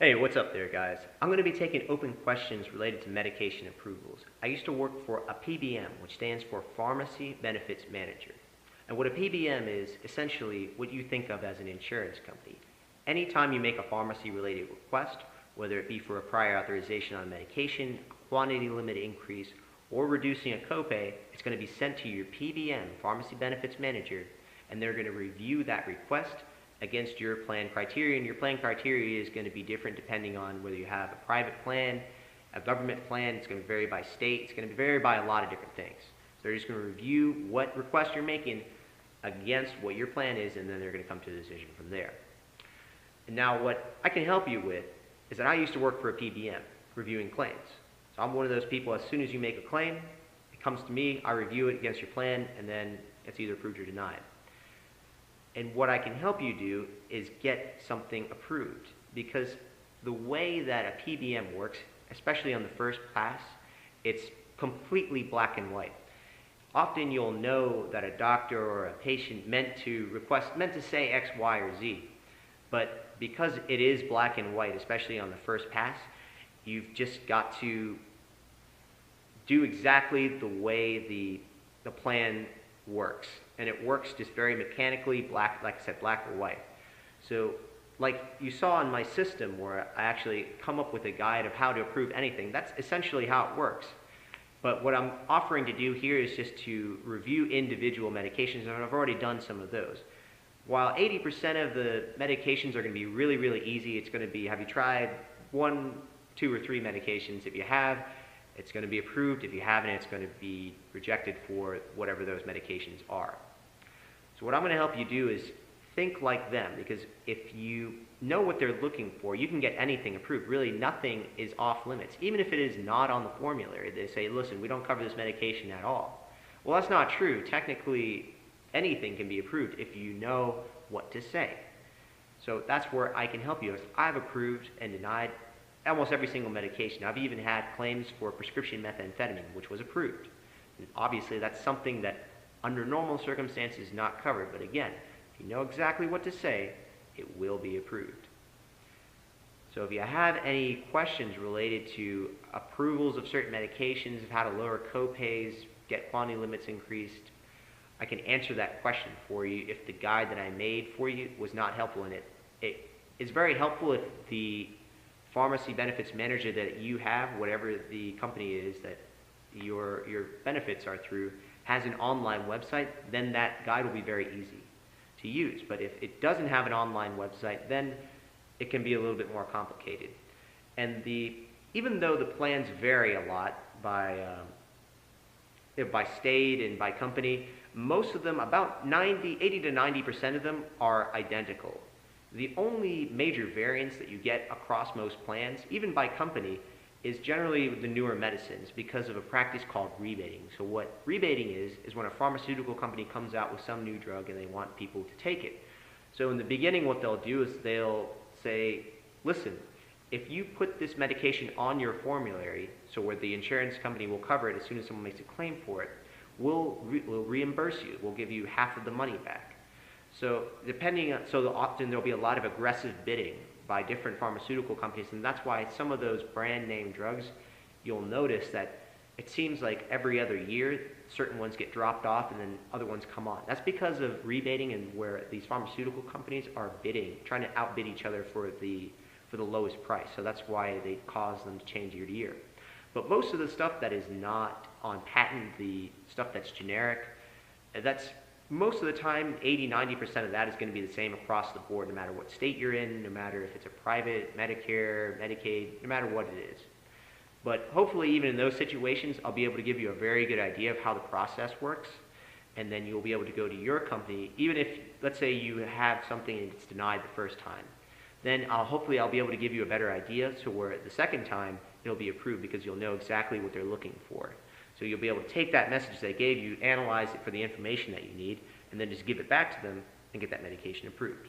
Hey, what's up there, guys? I'm going to be taking open questions related to medication approvals. I used to work for a PBM, which stands for Pharmacy Benefits Manager. And what a PBM is essentially what you think of as an insurance company. Anytime you make a pharmacy-related request, whether it be for a prior authorization on a medication, a quantity limit increase, or reducing a copay, it's going to be sent to your PBM, Pharmacy Benefits Manager, and they're going to review that request against your plan criteria, and your plan criteria is going to be different depending on whether you have a private plan, a government plan. It's going to vary by state. It's going to vary by a lot of different things. So they're just going to review what request you're making against what your plan is, and then they're going to come to a decision from there. And now what I can help you with is that I used to work for a PBM reviewing claims. So I'm one of those people, as soon as you make a claim, it comes to me, I review it against your plan, and then it's either approved or denied. And what I can help you do is get something approved, because the way that a PBM works, especially on the first pass, it's completely black and white. Often you'll know that a doctor or a patient meant to say X, Y, or Z, but because it is black and white, especially on the first pass, you've just got to do exactly the way the plan works. And it works just very mechanically, black, like I said, black or white. So like you saw in my system where I actually come up with a guide of how to approve anything, that's essentially how it works. But what I'm offering to do here is just to review individual medications, and I've already done some of those. While 80% of the medications are going to be really, really easy, it's going to be, have you tried 1, 2, or 3 medications? If you have, it's going to be approved. If you haven't, it's going to be rejected for whatever those medications are. So what I'm going to help you do is think like them, because if you know what they're looking for, you can get anything approved. Really, nothing is off limits. Even if it is not on the formulary, they say, listen, we don't cover this medication at all. Well, that's not true. Technically, anything can be approved if you know what to say. So that's where I can help you. I've approved and denied almost every single medication. I've even had claims for prescription methamphetamine, which was approved. And obviously, that's something that under normal circumstances is not covered. But again, if you know exactly what to say, it will be approved. So if you have any questions related to approvals of certain medications, of how to lower copays, get quantity limits increased, I can answer that question for you if the guide that I made for you was not helpful in it. It is very helpful if the pharmacy benefits manager that you have, whatever the company is that your benefits are through, has an online website, then that guide will be very easy to use. But if it doesn't have an online website, then it can be a little bit more complicated. And even though the plans vary a lot by state and by company, most of them, about 80 to 90% of them, are identical. The only major variance that you get across most plans, even by company, is generally the newer medicines because of a practice called rebating. So what rebating is when a pharmaceutical company comes out with some new drug and they want people to take it. So in the beginning, what they'll do is they'll say, listen, if you put this medication on your formulary, so where the insurance company will cover it as soon as someone makes a claim for it, we'll reimburse you. We'll give you half of the money back. So often there'll be a lot of aggressive bidding by different pharmaceutical companies, and that's why some of those brand name drugs, you'll notice that it seems like every other year certain ones get dropped off and then other ones come on. That's because of rebating and where these pharmaceutical companies are bidding, trying to outbid each other for the lowest price. So that's why they cause them to change year to year. But most of the stuff that is not on patent, the stuff that's generic, that's most of the time, 80, 90% of that is going to be the same across the board, no matter what state you're in, no matter if it's a private, Medicare, Medicaid, no matter what it is. But hopefully, even in those situations, I'll be able to give you a very good idea of how the process works, and then you'll be able to go to your company, even if, let's say you have something and it's denied the first time. Then hopefully I'll be able to give you a better idea so where the second time it'll be approved because you'll know exactly what they're looking for. So you'll be able to take that message they gave you, analyze it for the information that you need, and then just give it back to them and get that medication approved.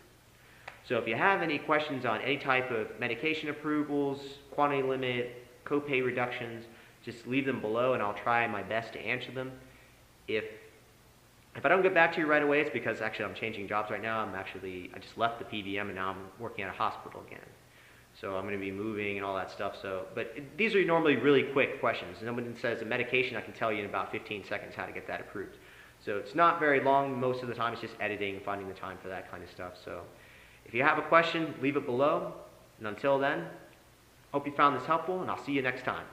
So if you have any questions on any type of medication approvals, quantity limit, copay reductions, just leave them below and I'll try my best to answer them. If I don't get back to you right away, it's because actually I'm changing jobs right now. I just left the PBM and now I'm working at a hospital again. So I'm going to be moving and all that stuff. So, but these are normally really quick questions. Someone says a medication, I can tell you in about 15 seconds how to get that approved. So it's not very long. Most of the time it's just editing and finding the time for that kind of stuff. So if you have a question, leave it below. And until then, hope you found this helpful, and I'll see you next time.